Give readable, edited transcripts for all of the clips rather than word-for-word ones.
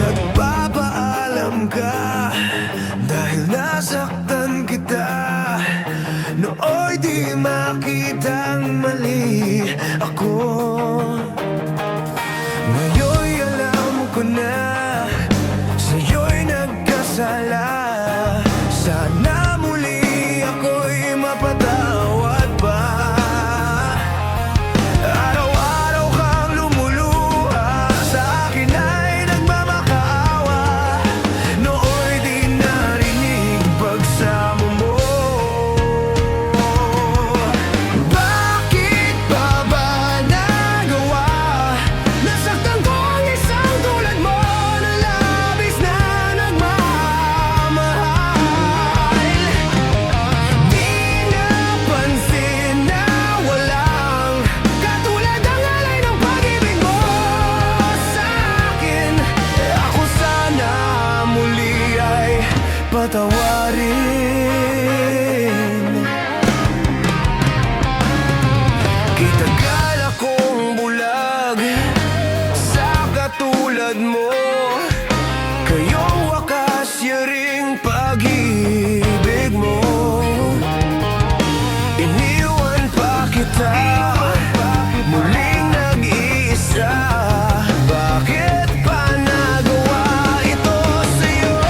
Nagpapaalam ka dahil nasaktan kita. Nooy di makitang mali ako. Ngayon'y alam ko na sa'yo'y nagkasala. Sana muli ako'y mapatawad pa. Araw-araw kang lumuluha, sa akin ay nagmamakaawa. Nooy di narinig pagsamo mo. Bakit pa ba nagawa? Nasaktan ko ang isang tulad mo na labis na nagmamahal. Di napansin na walang katulad ang alay ng pag-ibig mo sa akin. Ako sana muli ay patawarin. Kitagal akong bulag sa katulad mo. Kayong wakas yaring pag-ibig mo. Iniwan pa kita, muling nag-iisa. Bakit pa nagawa ito sa'yo?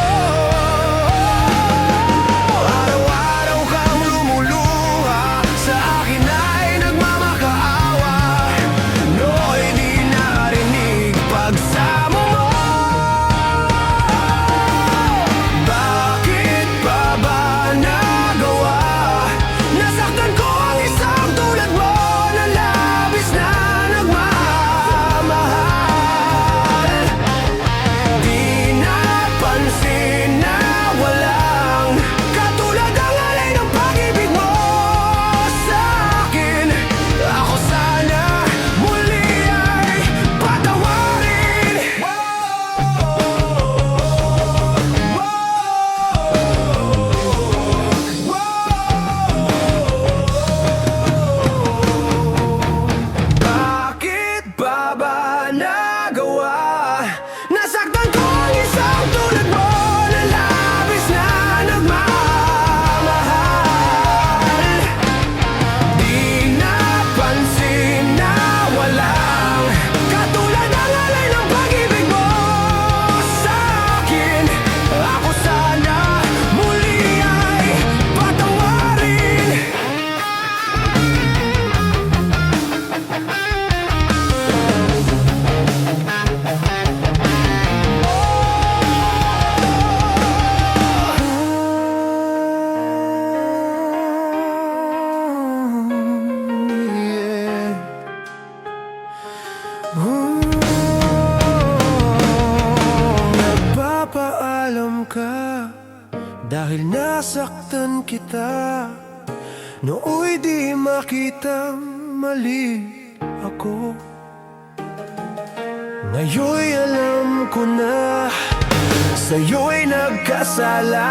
Araw-araw kang lumuluha, sa akin ay nagmamakaawa. Nooy di narinig pagsamo mo. Bakit pa ba nagawa? Nasaktan ko ang isang tulad mo na labis na nagmamahal. Di napansin na walang katulad ang alay ng pag-ibig mo sa akin. Ako sana muli ay patawarin. Bakit pa ba nagawa? Nasaktan ko ang isang tulad mo na labis na nagmamahal. Di napansin na walang katulad ang alay ng pag-ibig mo sa akin. Ako sana muli ay patawarin. Nagpapaalam ka dahil nasaktan kita. Nooy di makitang mali ako. Ngayon'y alam ko na sa'yo'y nagkasala.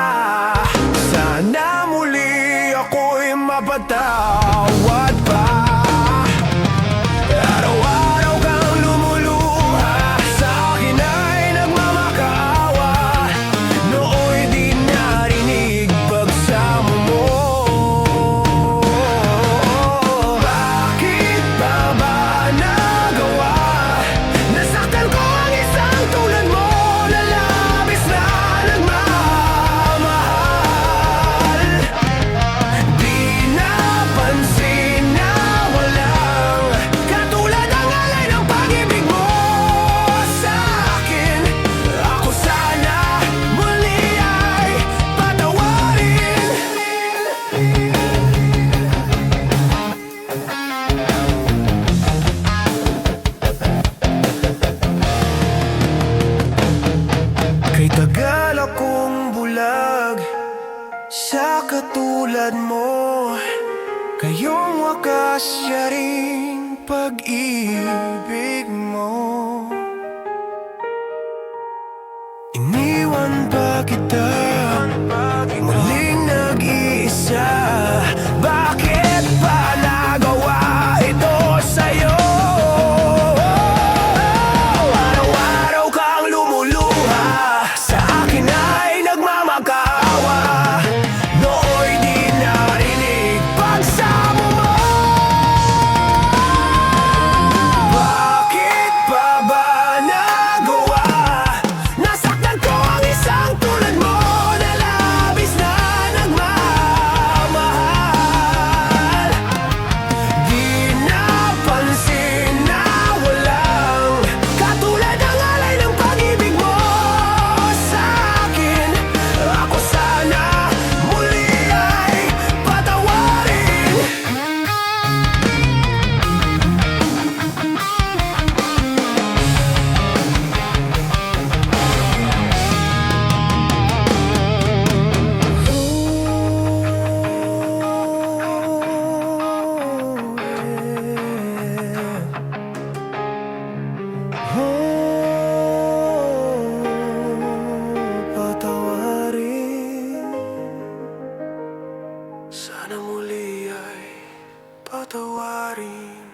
Sana muli ako'y mapatawad pa. Araw-araw kang lumuluha, sa akin ay nagmamakaawa. Nooy di narinig pagsamo mo. Bakit pa ba nagawa? Nasaktan ko ang isang tulad mo na labis na nagmamahal. Di napansin na walang katulad ang alay ng pag-ibig mo sa akin. Ako sana muli ay patawarin. Kay tagal akong bulag sa katulad mo. Kayong wakas yaring pag-ibig mo. kita muling nag-iisa? Bakit pa nagawa ito sa'yo? Araw-araw kang lumuluha, sa akin ay nagmamakaawa. Nooy di narinig pagsamo mo. Bakit pa ba nagawa? Nasaktan ko ang isang tulad mo na labis na nagmamahal. Di napansin na walang katulad ng alay ng pag-ibig mo sa akin. Ako sana muli ay patawarin. Patawarin. Sana muli ay patawarin.